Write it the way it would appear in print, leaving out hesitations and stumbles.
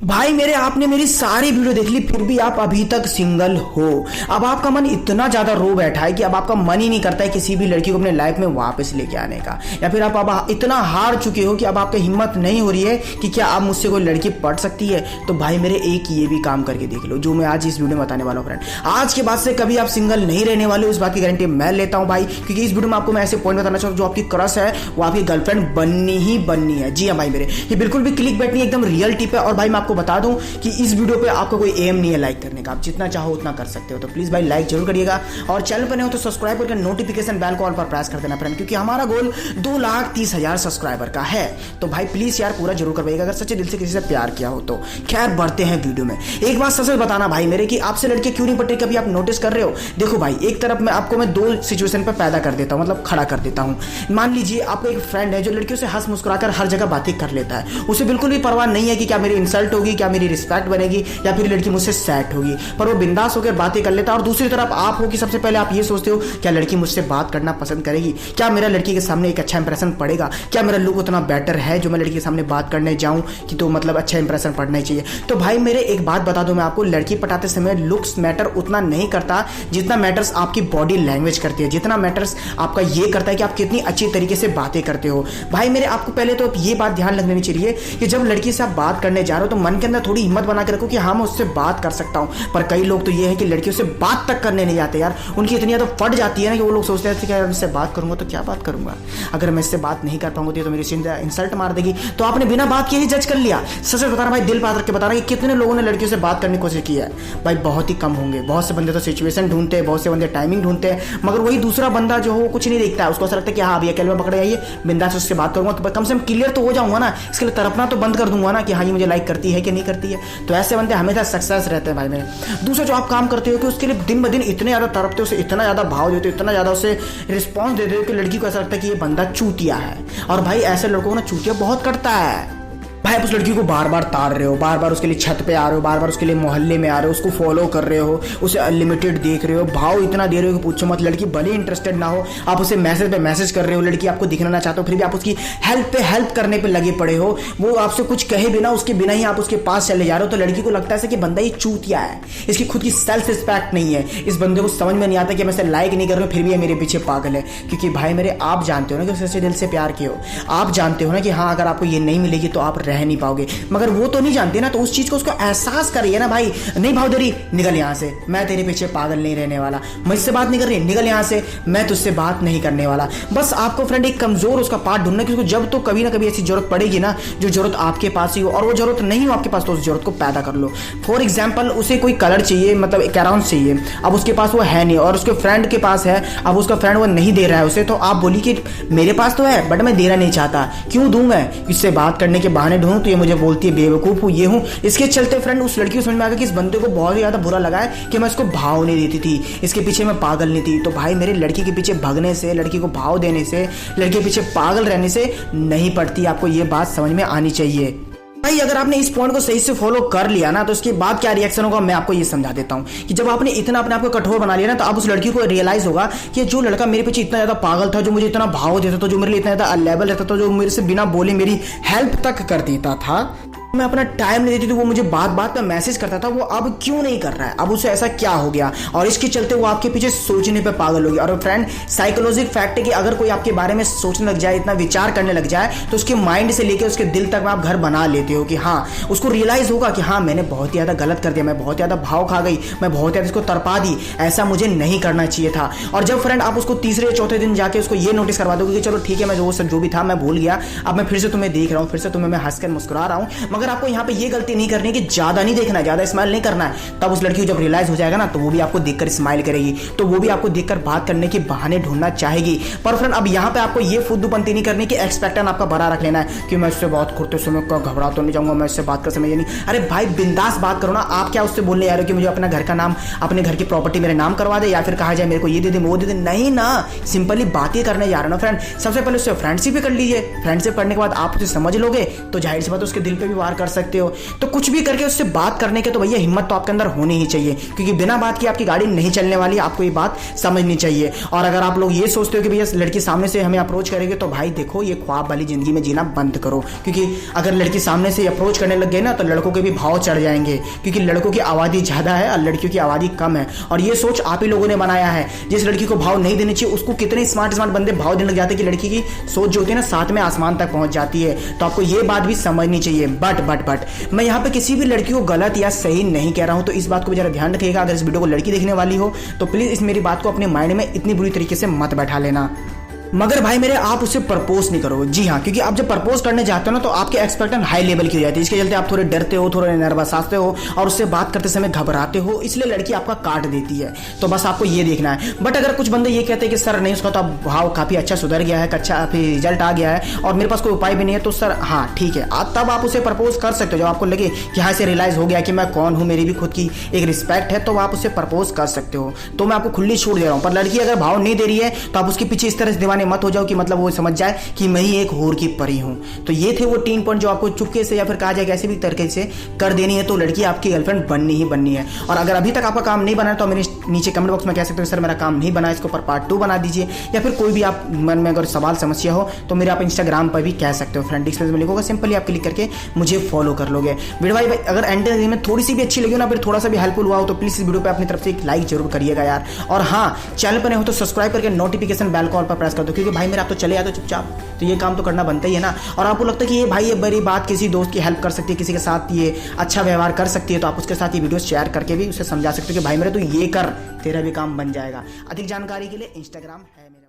भाई मेरे आपने मेरी सारी वीडियो देख ली फिर भी आप अभी तक सिंगल हो। अब आपका मन इतना ज्यादा रो बैठा है कि अब आपका मन ही नहीं करता है किसी भी लड़की को अपने लाइफ में वापस लेके आने का, या फिर आप अब इतना हार चुके हो कि अब आपकी हिम्मत नहीं हो रही है कि क्या अब मुझसे कोई लड़की पढ़ सकती है। तो भाई मेरे एक ये भी काम करके देख लो जो मैं आज इस वीडियो में बताने वाला हूँ। फ्रेंड आज के बाद से कभी आप सिंगल नहीं रहने वाले, उस बात की गारंटी मैं लेता हूँ भाई, क्योंकि इस वीडियो में आपको मैं ऐसे पॉइंट बताना चाहूँ जो आपकी क्रश है वो आपकी गर्लफ्रेंड बननी ही बननी है। जी हाँ भाई मेरे, ये बिल्कुल भी क्लिक बैट नहीं, एकदम रियल टिप है। और भाई मैं आपको बता दूं कि इस वीडियो पे आपको कोई एम नहीं है लाइक करने का, आप जितना चाहो उतना कर सकते हो। तो प्लीज भाई लाइक जरूर करिएगा और चैनल पर नहीं हो तो सब्सक्राइब करके नोटिफिकेशन बेल को ऑल पर प्रेस कर देना फ्रेंड, क्योंकि हमारा गोल 2,30,000 सब्सक्राइबर का है। तो भाई प्लीज यार पूरा जरूर करवाइएगा अगर सच्चे दिल से किसी से प्यार किया हो तो। खैर बढ़ते हैं वीडियो में। एक बात सच बताना भाई मेरे कि आपसे लड़के क्यों नहीं पढ़ते, कभी आप नोटिस कर रहे हो? देखो भाई एक तरफ मैं दो सिचुएशन पर पैदा कर देता हूँ, मतलब खड़ा कर देता हूँ। मान लीजिए आपका एक फ्रेंड है जो लड़कियों से हंस मुस्कुराकर हर जगह बातें कर लेता है, उसे बिल्कुल भी परवाह नहीं है कि क्या मेरी इंसल्ट होगी, क्या मेरी रिस्पेक्ट बनेगी, या फिर लड़की मुझसे सेट होगी, पर वो बिंदास होकर बातें कर लेता है। और दूसरी तरफ आप हो कि सबसे पहले आप ये सोचते हो क्या लड़की मुझसे बात करना पसंद करेगी, क्या मेरा लड़की के सामने एक अच्छा इंप्रेशन पड़ेगा, क्या मेरा लुक उतना बेटर है जो मैं लड़की के सामने बात करने जाऊं कि तो मतलब अच्छा इंप्रेशन पड़ना चाहिए। तो भाई मेरे एक बात बता दूं मैं आपको, लड़की पटाते समय लुक्स मैटर उतना नहीं करता जितना मैटर्स आपकी बॉडी लैंग्वेज करती है, जितना मैटर्स आपका ये करता है कि आप कितनी अच्छी तरीके से बातें करते हो। भाई मेरे आपको पहले तो ये बात ध्यान रखनी चाहिए कि जब लड़की से आप बात करने जा रहे हो तो मन के अंदर थोड़ी हिम्मत बना के रखो कि हाँ मैं उससे बात कर सकता हूं। पर कई लोग तो ये है कि लड़कियों से बात तक करने नहीं आते यार, उनकी इतनी ज्यादा फट जाती है ना कि वो लोग सोचते हैं कि अगर इससे बात करूंगा तो क्या बात करूंगा, अगर मैं इससे बात नहीं कर पाऊंगा तो मेरी इंसल्ट मार देगी। तो आपने बिना बात किए ही जज कर लिया। सच बता रहा भाई, दिल बात रख के बता रहा कि कितने लोगों ने लड़कियों से बात करने की कोशिश की है? भाई बहुत ही कम होंगे। बहुत से बंदे तो सिचुएशन ढूंढते हैं, बहुत से बंदे टाइमिंग ढूंढते हैं, मगर वही दूसरा बंदा जो हो कुछ नहीं देखता है, उसको ऐसा लगता है कि हाँ अभी अकेले में पकड़े आइए बिंदास उससे बात करूंगा तो कम से कम क्लियर तो हो जाऊंगा ना, इसके लिए तड़पना तो बंद कर दूंगा ना कि हाँ ये मुझे लाइक करती है कि नहीं करती है। तो ऐसे बंदे हमेशा सक्सेस रहते हैं भाई मेरे। दूसरा जो आप काम करते हो कि उसके लिए दिन ब दिन इतने ज्यादा तड़पते हो, उसे इतना ज्यादा भाव देते हो, इतना ज्यादा उसे रिस्पॉन्स देते हो कि लड़की को ऐसा लगता है कि ये बंदा चूतिया है। और भाई ऐसे लड़कों को ना चूतिया बहुत करता है। भाई आप उस लड़की को बार बार तार रहे हो, बार बार उसके लिए छत पे आ रहे हो, बार बार उसके लिए मोहल्ले में आ रहे हो, उसको फॉलो कर रहे हो, उसे अनलिमिटेड देख रहे हो, भाव इतना दे रहे हो कि पूछो मत। लड़की भले इंटरेस्टेड ना हो, आप उसे मैसेज पे मैसेज कर रहे हो, लड़की आपको दिखना ना चाहते हो, फिर भी आप उसकी हेल्प पे हेल्प करने पे लगे पड़े हो। वो आपसे कुछ कहे बिना उसके बिना ही आप उसके पास चले जा रहे हो। तो लड़की को लगता है कि बंदा ये चूतिया है, इसकी खुद की सेल्फ रिस्पेक्ट नहीं है, इस बंदे को समझ में नहीं आता कि मैं इसे लाइक नहीं कर रहा हूँ फिर भी ये मेरे पीछे पागल है। क्योंकि भाई मेरे आप जानते हो ना कि सच्चे दिल से प्यार किए हो, आप जानते हो ना कि हाँ अगर आपको ये नहीं मिलेगी तो आप रह नहीं पाओगे, मगर वो तो नहीं जानते ना। तो उस चीज को उसको एहसास करिए ना भाई, नहीं भाव दे रही निकल यहां से, मैं तेरे पीछे पागल नहीं रहने वाला, मुझसे बात नहीं कर रही निकल यहां से, मैं तुझसे बात नहीं करने वाला। बस आपको फ्रेंड एक कमजोर उसका पार्ट ढूंढना कि उसको जब तो कभी ना कभी ऐसी जरूरत पड़ेगी ना जो जरूरत आपके पास ही हो, और वो जरूरत नहीं हो आपके पास तो उस जरूरत को पैदा कर लो। फॉर एग्जाम्पल उसे कोई कलर चाहिए, मतलब एक कैरॉन चाहिए, अब उसके पास वो है नहीं और उसके फ्रेंड के पास है, अब उसका फ्रेंड वो नहीं दे रहा है उसे, तो आप बोली कि मेरे पास तो है बट मैं देना नहीं चाहता, क्यों दूं मैं, इससे बात करने के बहाने ढूंढूं तो ये मुझे बोलती है बेवकूफ हूं ये हूं। इसके चलते फ्रेंड उस लड़की को समझ में आ गया कि इस बंदे को बहुत ही ज्यादा बुरा लगा है कि मैं इसको भाव नहीं देती थी, इसके पीछे मैं पागल नहीं थी। तो भाई मेरे लड़की के पीछे भागने से, लड़की को भाव देने से, लड़की के पीछे पागल रहने से नहीं पड़ती। आपको ये बात समझ में आनी चाहिए। भाई अगर आपने इस पॉइंट को सही से फॉलो कर लिया ना तो उसके बाद क्या रिएक्शन होगा मैं आपको ये समझा देता हूँ कि जब आपने इतना अपने आप को कठोर बना लिया ना तो अब उस लड़की को रियलाइज होगा कि जो लड़का मेरे पीछे इतना ज्यादा पागल था, जो मुझे इतना भाव देता था, जो मेरे लिए इतना ज्यादा अवेलेबल रहता था, जो मेरे से बिना बोले मेरी हेल्प तक कर देता था, मैं अपना टाइम नहीं देती थी, वो मुझे बात बात में मैसेज करता था, वो अब क्यों नहीं कर रहा है, अब उसे ऐसा क्या हो गया, और इसके चलते वो आपके पीछे सोचने पे पागल हो गया। और फ्रेंड साइकोलॉजिक फैक्ट है कि अगर कोई आपके बारे में सोचने लग जाए, इतना विचार करने लग जाए, तो उसके माइंड से लेकर उसके दिल तक आप घर बना लेते हो कि हाँ उसको रियलाइज होगा कि हाँ मैंने बहुत ज्यादा गलत कर दिया, मैं बहुत ज्यादा भाव खा गई, मैं बहुत ज्यादा इसको तरपा दी, ऐसा मुझे नहीं करना चाहिए था। और जब फ्रेंड आप उसको तीसरे चौथे दिन जाके उसको ये नोटिस करवा दोगे कि चलो ठीक है मैं जो भी था मैं भूल गया, अब मैं फिर से तुम्हें देख रहा हूँ, फिर से तुम्हें मैं हंसकर मुस्कुरा रहा हूँ, मगर आपको यहाँ पे ये गलती नहीं करनी कि ज्यादा नहीं देखना, ज्यादा स्माइल नहीं करना है। तब उस लड़की को जब रियलाइज हो जाएगा ना तो वो भी आपको देखकर स्माइल करेगी, तो वो भी आपको देखकर बात करने के बहाने ढूंढना चाहेगी। पर फ्रेंड अब यहाँ पे आपको ये फुद्दूपंती नहीं करनी कि एक्सपेक्टेशन आपका बड़ा रख लेना है कि मैं उससे बात करते समय घबरा तो नहीं जाऊंगा, मैं उससे बात कर समय नहीं। अरे भाई बिंदास बात करो ना। आप क्या उससे बोलने जा रहे हो कि मुझे अपना घर का नाम, अपने घर की प्रॉपर्टी मेरे नाम करवा दे, या फिर कहा जाए मेरे को ये दे दे वो दे दे? नहीं ना, सिंपली बातें करने जा रहे हो ना फ्रेंड। सबसे पहले उससे फ्रेंडशिप भी कर लीजिए, फ्रेंडशिप करने के बाद आप उसे समझ लोगे तो जाहिर सी बात उसके दिल पे भी वार कर सकते हो, तो कुछ भी करके उससे बात करने के तो भैया हिम्मत तो आपके अंदर होनी ही चाहिए, क्योंकि बिना बात की आपकी गाड़ी नहीं चलने वाली, आपको ये बात समझनी चाहिए। और अगर आप लोग ये सोचते हो कि भैया लड़की सामने से हमें अप्रोच करेगी, तो भाई देखो ये ख्वाब वाली जिंदगी में जीना बंद करो, क्योंकि अगर लड़की सामने से अप्रोच करने लग गए ना तो लड़कों के भी भाव चढ़ जाएंगे, क्योंकि लड़कों की आबादी ज़्यादा है और लड़कियों की आबादी कम है। और ये सोच आप ही लोगों ने बनाया है। जिस लड़की को भाव नहीं देने चाहिए उसको कितने स्मार्ट बंदे भाव देने लग जाते हैं कि लड़की की सोच जो होती है ना साथ में आसमान तक पहुंच जाती है। तो आपको ये बात भी समझनी चाहिए। बट मैं यहाँ पे किसी भी लड़की को गलत या सही नहीं कह रहा हूँ, तो इस बात को भी जरा ध्यान रखिएगा। अगर इस वीडियो को लड़की देखने वाली हो तो प्लीज इस मेरी बात को अपने माइंड में इतनी बुरी तरीके से मत बैठा लेना। मगर भाई मेरे आप उससे प्रपोज नहीं करो। जी हाँ, क्योंकि आप जब प्रपोज करने जाते हो ना तो आपके एक्सपेक्टेशन हाई लेवल की हो जाती है। इसके चलते आप थोड़े डरते हो, थोड़े नर्वस आते हो और उससे बात करते समय घबराते हो, इसलिए लड़की आपका काट देती है। तो बस आपको ये देखना है। बट अगर कुछ बंदे ये कहते हैं कि सर नहीं, उसका तो अब भाव काफी अच्छा सुधर गया है, अच्छा रिजल्ट आ गया है और मेरे पास कोई उपाय भी नहीं है, तो सर हाँ ठीक है, तब आप उसे प्रपोज कर सकते हो। जब आपको लगे कि हाँ इसे रियलाइज हो गया कि मैं कौन हूँ, मेरी भी खुद की एक रिस्पेक्ट है, तो आप उसे प्रपोज कर सकते हो। तो मैं आपको खुली छूट दे रहा हूँ। पर लड़की अगर भाव नहीं दे रही है तो आप उसके पीछे इस तरह से दीवाने मत हो जाओ कि मतलब वो समझ जाए कि मैं ही एक हूर की परी हूं। तो ये थे वो 3 पॉइंट जो आपको चुपके से या फिर कहा जाए कैसे भी तरीके से कर देनी है, तो लड़की आपकी गर्लफ्रेंड बननी ही बननी है। और अगर अभी तक आपका काम नहीं बना है तो मेरे नीचे कमेंट बॉक्स में कह सकते हो सर मेरा काम नहीं बना, इसके ऊपर पार्ट 2 बना दीजिए। या फिर कोई भी आप मन में अगर सवाल समस्या हो तो मेरे आप इंस्टाग्राम पर भी कह सकते हो, फ्रेंड स्पेस में लिखोगे, सिंपली आप क्लिक करके मुझे फॉलो कर लोगे। वीडियो भाई अगर एंड में थोड़ी सी भी अच्छी लगी ना, फिर थोड़ा सा भी हेल्पफुल हुआ हो तो प्लीज इस वीडियो पे अपनी तरफ से एक लाइक जरूर करिएगा यार। और हाँ, चैनल पर नहीं हो तो सब्सक्राइब करके नोटिफिकेशन बेल कॉल पर प्रेस कर दो, क्योंकि भाई मेरा आप तो चले आते हो चुपचाप, तो ये काम तो करना बनता ही है ना। और आपको लगता है कि ये भाई ये बड़ी बात किसी दोस्त की हेल्प कर सकती है, किसी के साथ ये अच्छा व्यवहार कर सकती है, तो आप उसके साथ ये वीडियो शेयर करके भी उसे समझा सकते हो कि भाई मेरे तो ये कर, तेरा भी काम बन जाएगा। अधिक जानकारी के लिए इंस्टाग्राम है मेरा।